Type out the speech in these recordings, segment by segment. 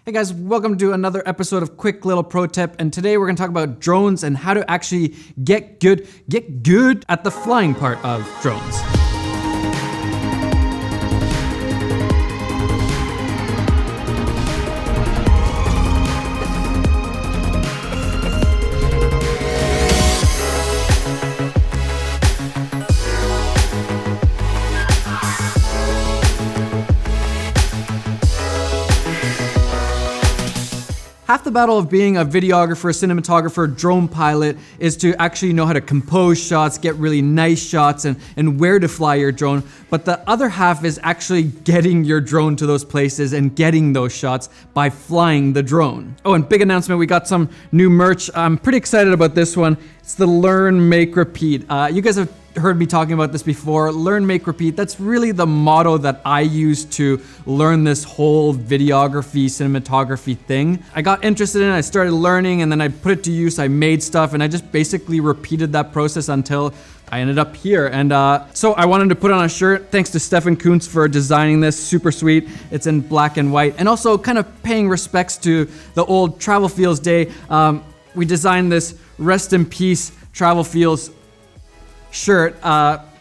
Hey guys, welcome to another episode of Quick Little Pro Tip, and today we're gonna talk about drones and how to actually get good at the flying part of drones. Half the battle of being a videographer, cinematographer, drone pilot is to actually know how to compose shots, get really nice shots, and where to fly your drone. But the other half is actually getting your drone to those places and getting those shots by flying the drone. Oh, and big announcement, we got some new merch. I'm pretty excited about this one. It's the Learn, Make, Repeat. You guys have heard me talking about this before. Learn, make, repeat. That's really the motto that I use to learn this whole videography, cinematography thing. I got interested in it, I started learning, and then I put it to use, I made stuff, and I just basically repeated that process until I ended up here. And so I wanted to put on a shirt. Thanks to Stefan Kuntz for designing this, super sweet. It's in black and white. And also kind of paying respects to the old Travel Feels Day. We designed this Rest in Peace Travel Feels shirt.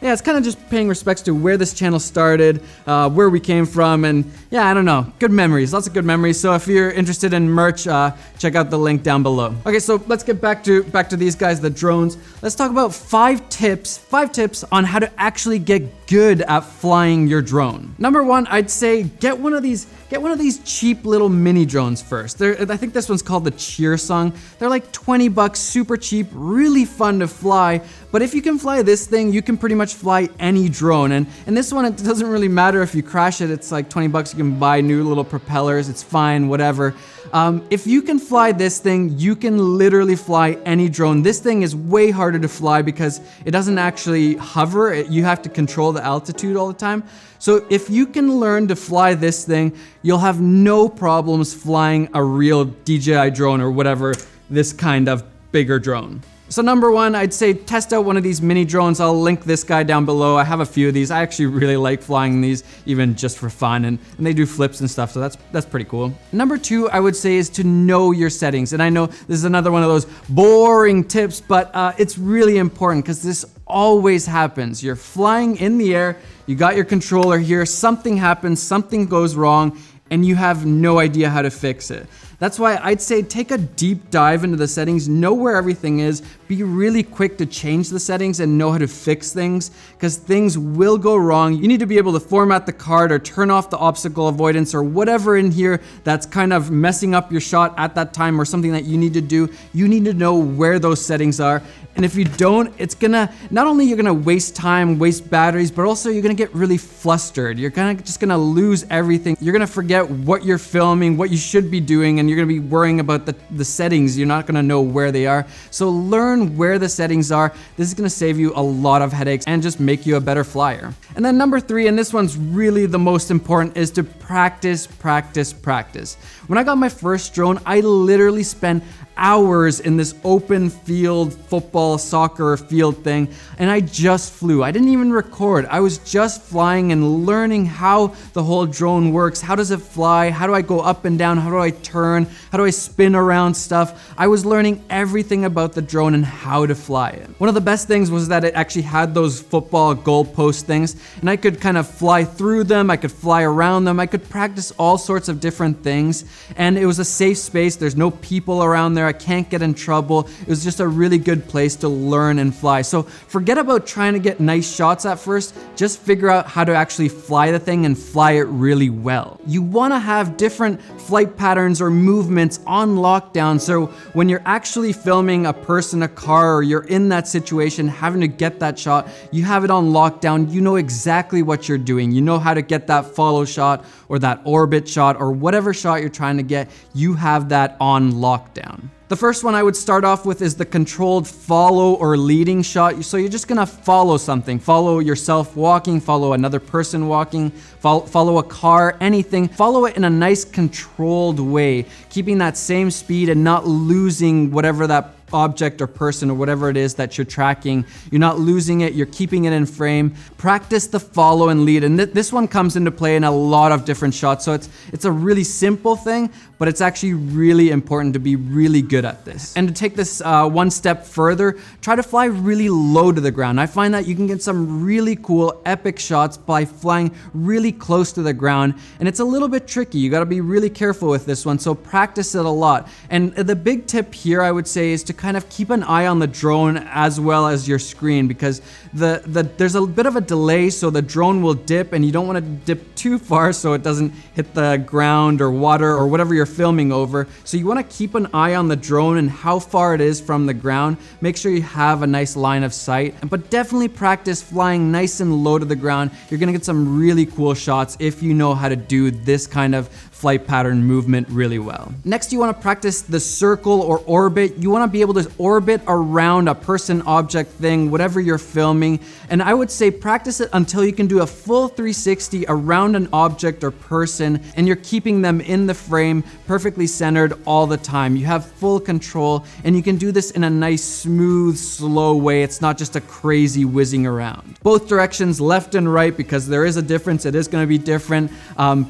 Yeah, it's kind of just paying respects to where this channel started, where we came from, and yeah, I don't know, good memories, lots of good memories. So if you're interested in merch, check out the link down below. Okay, so let's get back to these guys, the drones. Let's talk about five tips on how to actually get good at flying your drone. Number one, I'd say get one of these cheap little mini drones first. I think this one's called the Cheer Song. They're like 20 bucks, super cheap, really fun to fly. But if you can fly this thing, you can pretty much fly any drone. And this one, it doesn't really matter if you crash it. It's like 20 bucks. You can buy new little propellers. It's fine, whatever. If you can fly this thing, you can literally fly any drone. This thing is way harder to fly because it doesn't actually hover. You have to control the altitude all the time. So if you can learn to fly this thing, you'll have no problems flying a real DJI drone or whatever, this kind of bigger drone. So number one, I'd say test out one of these mini drones. I'll link this guy down below. I have a few of these. I actually really like flying these, even just for fun, and they do flips and stuff, so that's pretty cool. Number two, I would say, is to know your settings. And I know this is another one of those boring tips, but it's really important because this always happens. You're flying in the air, you got your controller here, something happens, something goes wrong, and you have no idea how to fix it. That's why I'd say take a deep dive into the settings, know where everything is, be really quick to change the settings and know how to fix things, because things will go wrong. You need to be able to format the card or turn off the obstacle avoidance or whatever in here that's kind of messing up your shot at that time or something that you need to do. You need to know where those settings are. And if you don't, it's gonna, not only you're gonna waste time, waste batteries, but also you're gonna get really flustered. You're just gonna lose everything. You're gonna forget what you're filming, what you should be doing, and you're gonna be worrying about the settings. You're not gonna know where they are. So learn where the settings are. This is gonna save you a lot of headaches and just make you a better flyer. And then number three, and this one's really the most important, is to practice, practice, practice. When I got my first drone, I literally spent hours in this open field, football, soccer field thing, and I just flew. I didn't even record. I was just flying and learning how the whole drone works. How does it fly? How do I go up and down? How do I turn? How do I spin around stuff? I was learning everything about the drone and how to fly it. One of the best things was that it actually had those football goalpost things, and I could kind of fly through them. I could fly around them. I could practice all sorts of different things, and it was a safe space. There's no people around there. I can't get in trouble. It was just a really good place to learn and fly. So forget about trying to get nice shots at first. Just figure out how to actually fly the thing and fly it really well. You want to have different flight patterns or movements on lockdown, so when you're actually filming a person, a car, or you're in that situation having to get that shot, you have it on lockdown. You know exactly what you're doing. You know how to get that follow shot or that orbit shot or whatever shot you're trying to get. You have that on lockdown. The first one I would start off with is the controlled follow or leading shot. So you're just gonna follow something. Follow yourself walking, follow another person walking, follow a car, anything. Follow it in a nice controlled way, keeping that same speed and not losing whatever that object or person or whatever it is that you're tracking. You're not losing it, you're keeping it in frame. Practice the follow and lead, and this one comes into play in a lot of different shots. So it's a really simple thing, but it's actually really important to be really good at this. And to take this one step further, try to fly really low to the ground. I find that you can get some really cool epic shots by flying really close to the ground, and it's a little bit tricky. You got to be really careful with this one, so practice it a lot. And the big tip here, I would say, is to kind of keep an eye on the drone as well as your screen, because there's a bit of a delay, so the drone will dip, and you don't want to dip too far so it doesn't hit the ground or water or whatever you're filming over. So you want to keep an eye on the drone and how far it is from the ground. Make sure you have a nice line of sight, but definitely practice flying nice and low to the ground. You're gonna get some really cool shots if you know how to do this kind of flight pattern movement really well. Next, you want to practice the circle or orbit. You want to be able to orbit around a person, object, thing, whatever you're filming. And I would say practice it until you can do a full 360 around an object or person, and you're keeping them in the frame, perfectly centered all the time. You have full control, and you can do this in a nice, smooth, slow way. It's not just a crazy whizzing around. Both directions, left and right, because there is a difference. It is going to be different.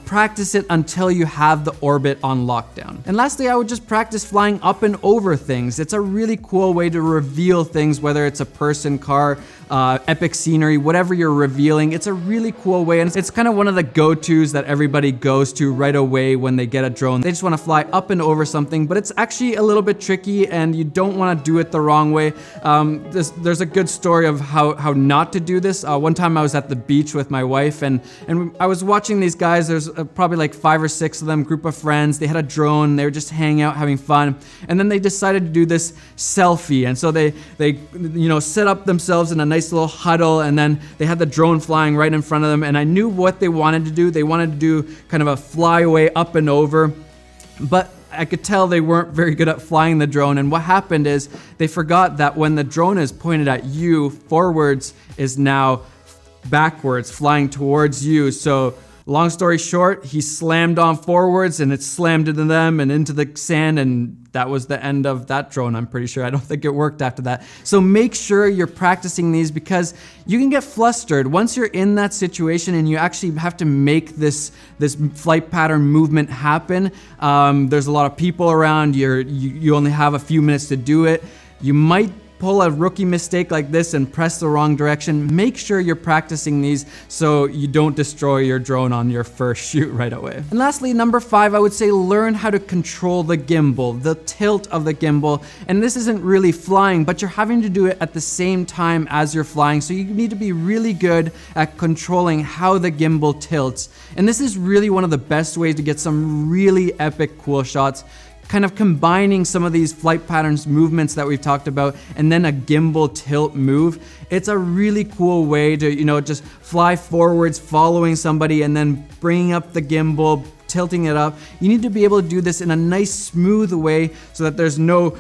Practice it until you have the orbit on lockdown. And lastly, I would just practice flying up and over things. It's a really cool way to reveal things, whether it's a person, car, epic scenery, whatever you're revealing. It's a really cool way, and it's kind of one of the go-tos that everybody goes to right away when they get a drone. They just want to fly up and over something, but it's actually a little bit tricky, and you don't want to do it the wrong way. There's a good story of how not to do this. One time I was at the beach with my wife, and I was watching these guys. There's probably like 5 or 6 of them, group of friends. They had a drone. They were just hanging out, having fun, and then they decided to do this selfie. And so they set up themselves in a nice little huddle, and then they had the drone flying right in front of them. And I knew what they wanted to do. They wanted to do kind of a flyaway up and over, but I could tell they weren't very good at flying the drone. And what happened is they forgot that when the drone is pointed at you, forwards is now backwards, flying towards you. So long story short, he slammed on forwards, and it slammed into them and into the sand, and that was the end of that drone, I'm pretty sure. I don't think it worked after that. So make sure you're practicing these, because you can get flustered. Once you're in that situation and you actually have to make this flight pattern movement happen, there's a lot of people around, you only have a few minutes to do it. You might pull a rookie mistake like this and press the wrong direction. Make sure you're practicing these so you don't destroy your drone on your first shoot right away. And lastly, number 5, I would say learn how to control the gimbal, the tilt of the gimbal. And this isn't really flying, but you're having to do it at the same time as you're flying. So you need to be really good at controlling how the gimbal tilts. And this is really one of the best ways to get some really epic, cool shots, kind of combining some of these flight patterns movements that we've talked about, and then a gimbal tilt move. It's a really cool way to, just fly forwards, following somebody, and then bringing up the gimbal, tilting it up. You need to be able to do this in a nice, smooth way so that there's no,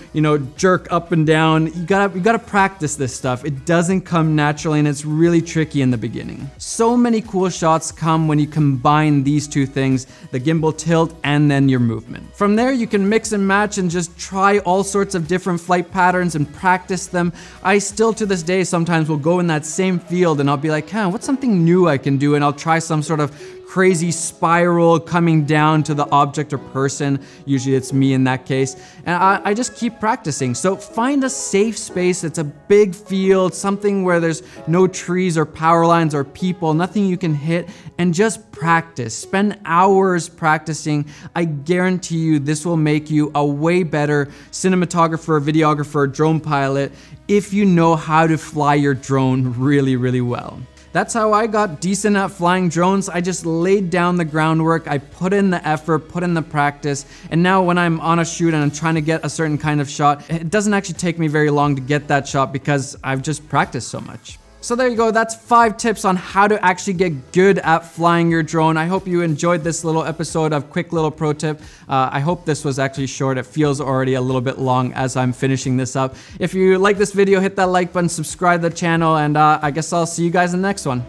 jerk up and down. You gotta practice this stuff. It doesn't come naturally, and it's really tricky in the beginning. So many cool shots come when you combine these two things, the gimbal tilt and then your movement. From there, you can mix and match and just try all sorts of different flight patterns and practice them. I still, to this day, sometimes will go in that same field and I'll be like, what's something new I can do? And I'll try some sort of crazy spiral coming down to the object or person. Usually it's me in that case. And I just keep practicing. So find a safe space. It's a big field, something where there's no trees or power lines or people, nothing you can hit, and just practice. Spend hours practicing. I guarantee you this will make you a way better cinematographer, videographer, drone pilot if you know how to fly your drone really, really well. That's how I got decent at flying drones. I just laid down the groundwork, I put in the effort, put in the practice, and now when I'm on a shoot and I'm trying to get a certain kind of shot, it doesn't actually take me very long to get that shot because I've just practiced so much. So there you go, that's 5 tips on how to actually get good at flying your drone. I hope you enjoyed this little episode of quick little pro tip. I hope this was actually short. It feels already a little bit long as I'm finishing this up. If you like this video, hit that like button, subscribe to the channel, and I guess I'll see you guys in the next one.